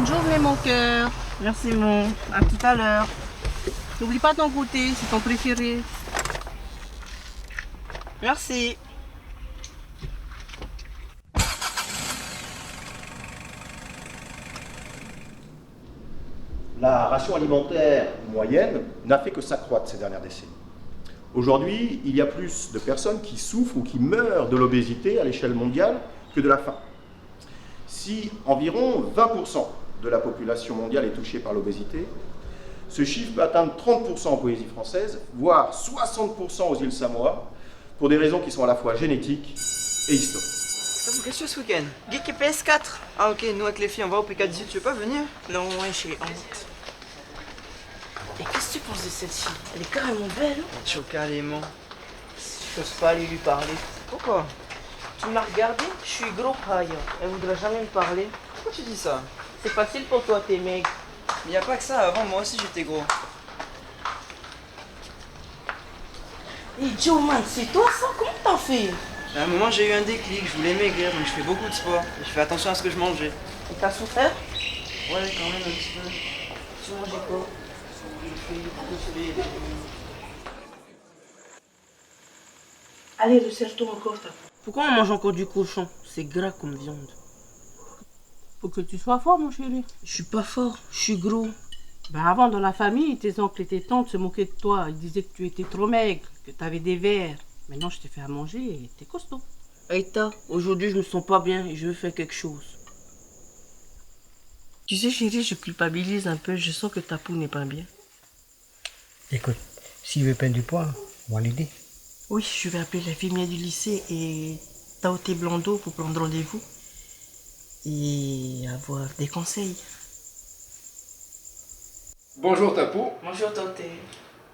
journée mon cœur. Merci mon. À tout à l'heure. N'oublie pas ton goûter, c'est ton préféré. Merci. La ration alimentaire moyenne n'a fait que s'accroître ces dernières décennies. Aujourd'hui, il y a plus de personnes qui souffrent ou qui meurent de l'obésité à l'échelle mondiale que de la faim. Si environ 20% de la population mondiale est touchée par l'obésité, ce chiffre peut atteindre 30% en Polynésie française, voire 60% aux îles Samoa, pour des raisons qui sont à la fois génétiques et historiques. Qu'est-ce que tu fais ce week-end? Geek et PS4. Ah ok, nous avec les filles on va au PK18, tu veux pas venir? Non, ouais, j'ai honte. Et qu'est-ce que tu penses de celle-ci? Elle est carrément belle. Chocalément. Je n'ose pas aller lui parler. Pourquoi? Tu m'as regardé? Je suis gros aïe. Elle voudrait jamais me parler. Pourquoi tu dis ça? C'est facile pour toi, t'es maigre. Mais y a pas que ça, avant moi aussi j'étais gros. Hey Joe, man, c'est toi ça? Comment t'en fais? À un moment j'ai eu un déclic, je voulais maigrir donc je fais beaucoup de sport. Et je fais attention à ce que je mangeais. Et t'as souffert? Ouais, quand même un petit peu. Tu mangeais quoi? Allez, resserre-toi encore, t'as. Pourquoi on mange encore du cochon? C'est gras comme viande. Faut que tu sois fort, mon chéri. Je suis pas fort, je suis gros. Ben avant, dans la famille, tes oncles et tes tantes se moquaient de toi. Ils disaient que tu étais trop maigre, que t'avais des vers. Maintenant, je t'ai fait à manger et t'es costaud. Aïta, aujourd'hui, je me sens pas bien et je veux faire quelque chose. Tu sais, chérie, je culpabilise un peu. Je sens que ta peau n'est pas bien. Écoute, s'il veut perdre du poids, on va l'aider. Oui, je vais appeler la infirmière du lycée et Taoté Blando pour prendre rendez-vous et avoir des conseils. Bonjour Tapo. Bonjour Taoté.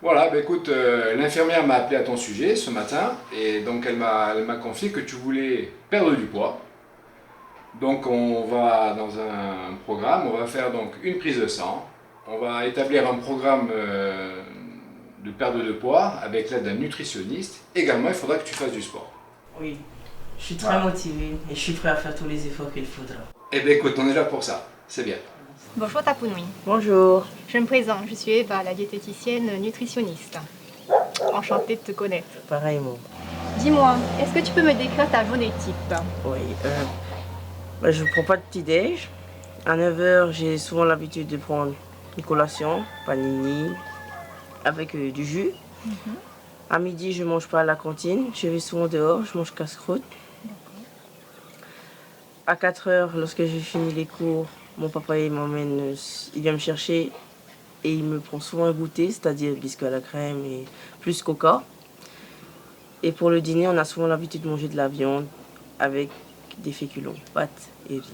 Voilà, bah écoute, l'infirmière m'a appelé à ton sujet ce matin et donc elle m'a confié que tu voulais perdre du poids. Donc on va dans un programme, on va faire donc une prise de sang, on va établir un programme de perte de poids avec l'aide d'un nutritionniste. Également, il faudra que tu fasses du sport. Oui, je suis très motivée et je suis prêt à faire tous les efforts qu'il faudra. Eh bien écoute, on est là pour ça, c'est bien. Bonjour Tapunui. Bonjour. Je me présente, je suis Eva, la diététicienne nutritionniste. Enchantée de te connaître. Pareillement. Dis-moi, est-ce que tu peux me décrire ta journée type? Oui, je ne prends pas de petit-déj. À 9h, j'ai souvent l'habitude de prendre une collation, panini, avec du jus. À midi, je ne mange pas à la cantine. Je vais souvent dehors, je mange casse-croûte. À 4h, lorsque j'ai fini les cours, mon papa il vient me chercher et il me prend souvent un goûter, c'est-à-dire biscuit à la crème et plus coca. Et pour le dîner, on a souvent l'habitude de manger de la viande avec des féculents, pâtes et riz.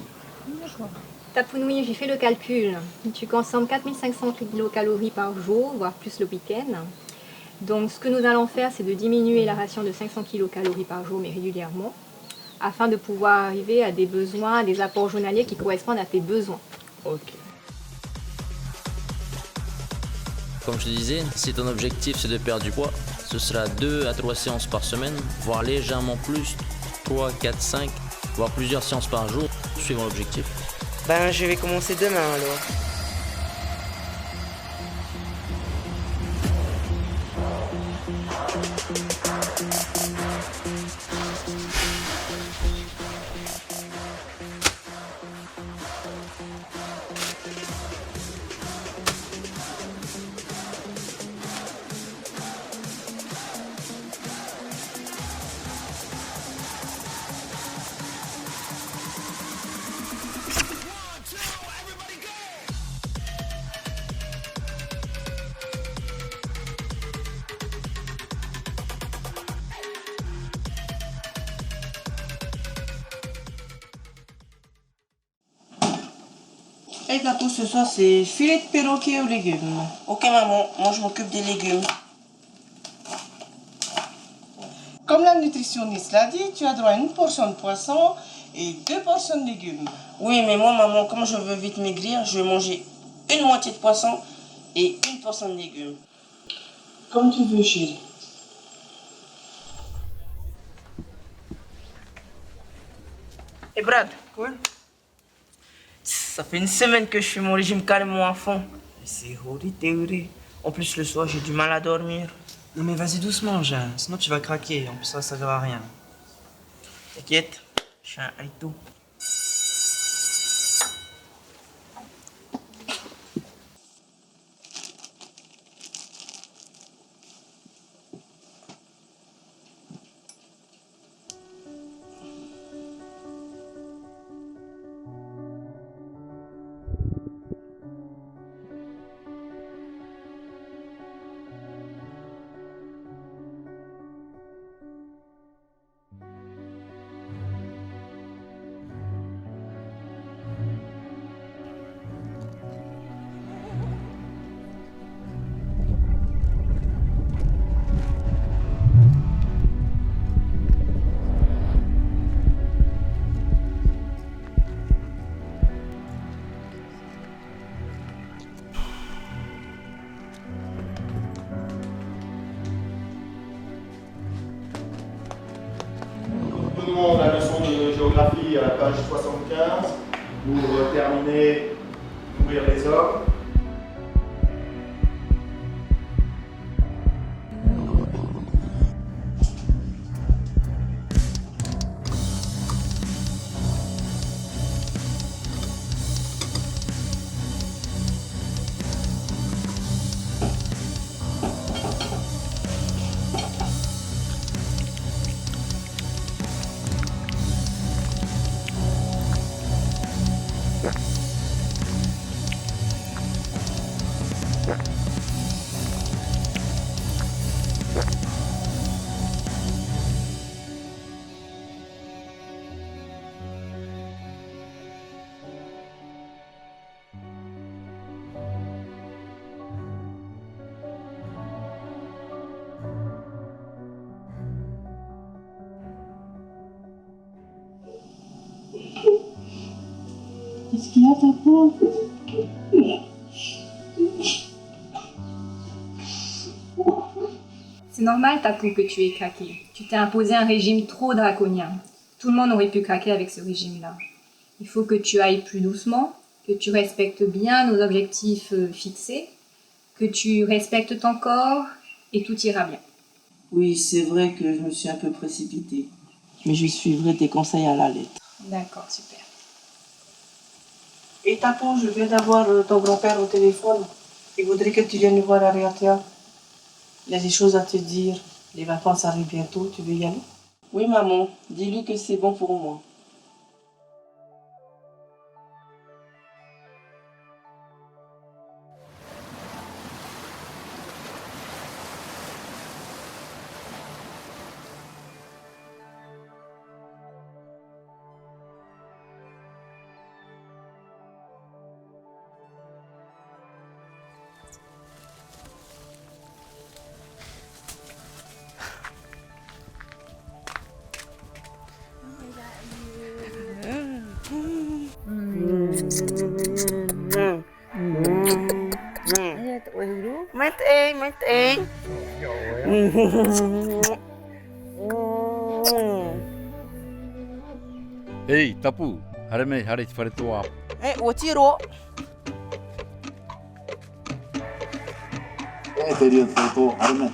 D'accord. Tapunui, j'ai fait le calcul. Tu consommes 4500 kilocalories par jour, voire plus le week-end. Donc ce que nous allons faire, c'est de diminuer la ration de 500 kilocalories par jour, mais régulièrement, afin de pouvoir arriver à des besoins, des apports journaliers qui correspondent à tes besoins. Ok. Comme je te disais, si ton objectif c'est de perdre du poids, ce sera 2 à 3 séances par semaine, voire légèrement plus, 3, 4, 5, voire plusieurs séances par jour, suivant l'objectif. Ben, je vais commencer demain alors. Et la pour ce soir, c'est filet de perroquet aux légumes. Ok maman, moi je m'occupe des légumes. Comme la nutritionniste l'a dit, tu as droit à une portion de poisson et 2 portions de légumes. Oui, mais moi maman, comme je veux vite maigrir, je vais manger une moitié de poisson et une portion de légumes. Comme tu veux, chérie. Et Brad, Ouais. Ça fait une semaine que je fais mon régime carrément à fond. C'est horrible. En plus, le soir, j'ai du mal à dormir. Non mais vas-y doucement, Jean, sinon tu vas craquer. En plus, ça servira à rien. T'inquiète, je suis un haïto. Nous donnons la leçon de géographie à la page 75 pour terminer d'ouvrir les hommes. Qu'est-ce qu'il y a, ta peau? C'est normal, Tapu, que tu aies craqué. Tu t'es imposé un régime trop draconien. Tout le monde aurait pu craquer avec ce régime-là. Il faut que tu ailles plus doucement, que tu respectes bien nos objectifs fixés, que tu respectes ton corps et tout ira bien. Oui, c'est vrai que je me suis un peu précipitée. Mais je suivrai tes conseils à la lettre. D'accord, super. Et Tapu, je viens d'avoir ton grand-père au téléphone. Il voudrait que tu viennes nous voir à Riatia. Il y a des choses à te dire. Les vacances arrivent bientôt, tu veux y aller? Oui, maman, dis-lui que c'est bon pour moi. Hey, Tapu, harame hare whare toa. Ua tiro. Te rio tō, harame.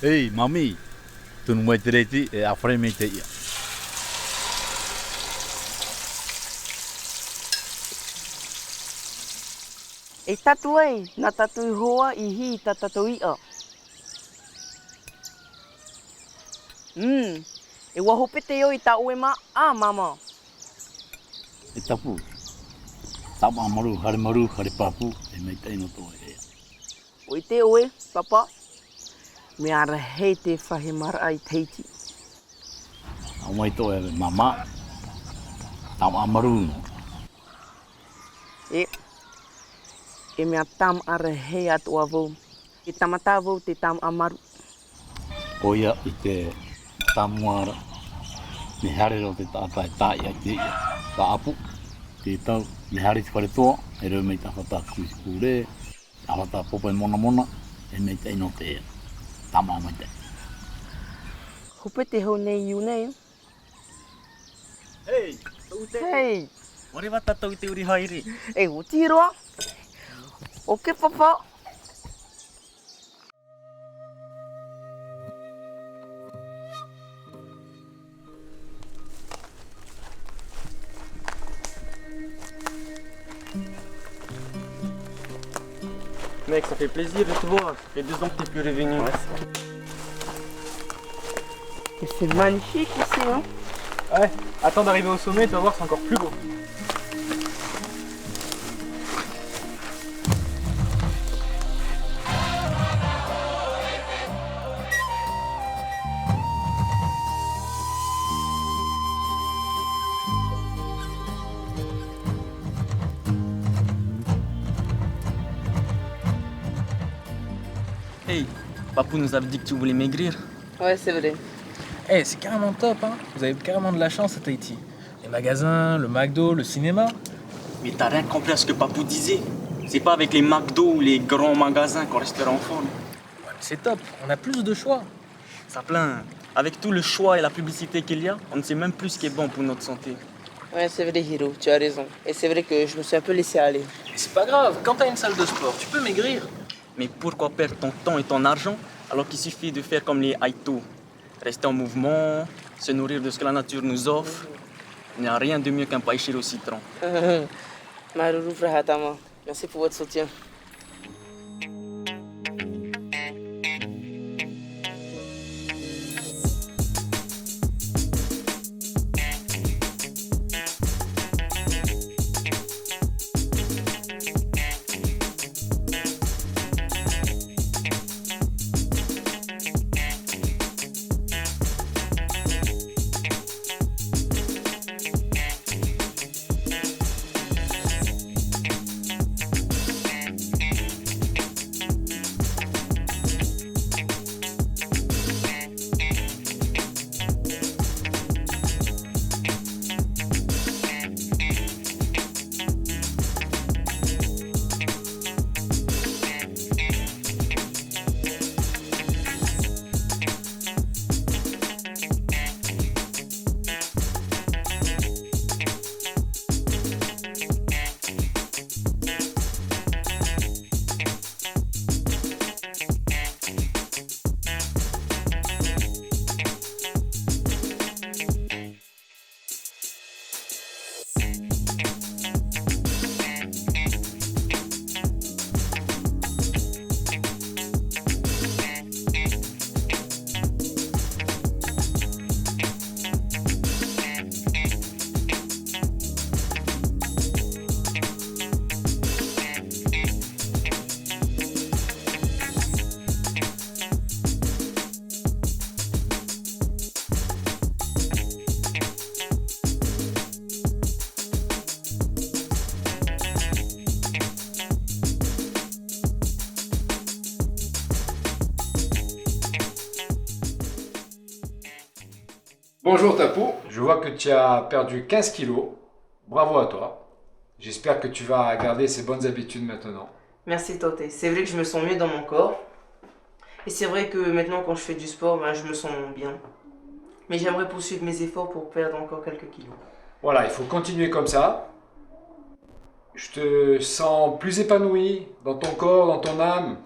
Hey, mami, tunu mai te reiti e a whare mei te ia. E tatu ai, nā tatu I hoa I hi ta tatu ia. E waho pete o I ta ue ma a mama. E Tapu, Tama maru, hare papu, e mei te ino tō e. Oi te oe, papa. Me ara hei te whahe mara ai teiti. Au mai tō e mama. Tama maru. E mea tam ara hei atu a vau. E tamata vau te tam amaru. Oia i te tamuara. Me hare ro te tātai tai ai te ia. Ka apu. Te tau, me hare te whare toa. E reo mei ta whata kure. Ta whata popai mona. E mei te ino te ea. Tama mai te. Hope te hau nei iu nei. Hei, Hei. ore wa tatou te uri haere. E o tiroa. Ok, papa. Mec, ça fait plaisir de te voir. Ça fait 2 ans que t'es plus revenu. Et c'est magnifique ici, hein. Ouais, attends d'arriver au sommet, tu vas voir, c'est encore plus beau. Hey, Papou nous avait dit que tu voulais maigrir. Ouais, c'est vrai. Hey, c'est carrément top, hein. Vous avez carrément de la chance à Tahiti. Les magasins, le McDo, le cinéma. Mais t'as rien compris à ce que Papou disait. C'est pas avec les McDo ou les grands magasins qu'on restera en forme. Ouais, c'est top, on a plus de choix. Ça plaint. Avec tout le choix et la publicité qu'il y a, on ne sait même plus ce qui est bon pour notre santé. Ouais, c'est vrai, Hiro, tu as raison. Et c'est vrai que je me suis un peu laissé aller. Mais c'est pas grave, quand t'as une salle de sport, tu peux maigrir. Mais pourquoi perdre ton temps et ton argent alors qu'il suffit de faire comme les Haïtos? Rester en mouvement, se nourrir de ce que la nature nous offre. Il n'y a rien de mieux qu'un païchir au citron. Maruru Frahatama, merci pour votre soutien. Bonjour Tapo, je vois que tu as perdu 15 kilos. Bravo à toi. J'espère que tu vas garder ces bonnes habitudes maintenant. Merci Toté. C'est vrai que je me sens mieux dans mon corps. Et c'est vrai que maintenant quand je fais du sport, ben, je me sens bien. Mais j'aimerais poursuivre mes efforts pour perdre encore quelques kilos. Voilà, il faut continuer comme ça. Je te sens plus épanoui dans ton corps, dans ton âme.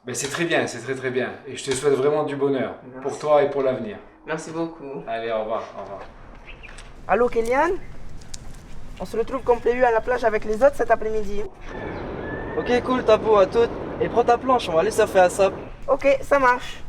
Ben, c'est très bien, c'est très bien. Et je te souhaite vraiment du bonheur. Merci. Pour toi et pour l'avenir. Merci beaucoup. Allez, au revoir, au revoir. Allô, Kéliane? On se retrouve comme prévu à la plage avec les autres cet après-midi. Ok, cool, Tapo, à toutes. Et prends ta planche, on va aller surfer à Sop. Ok, ça marche.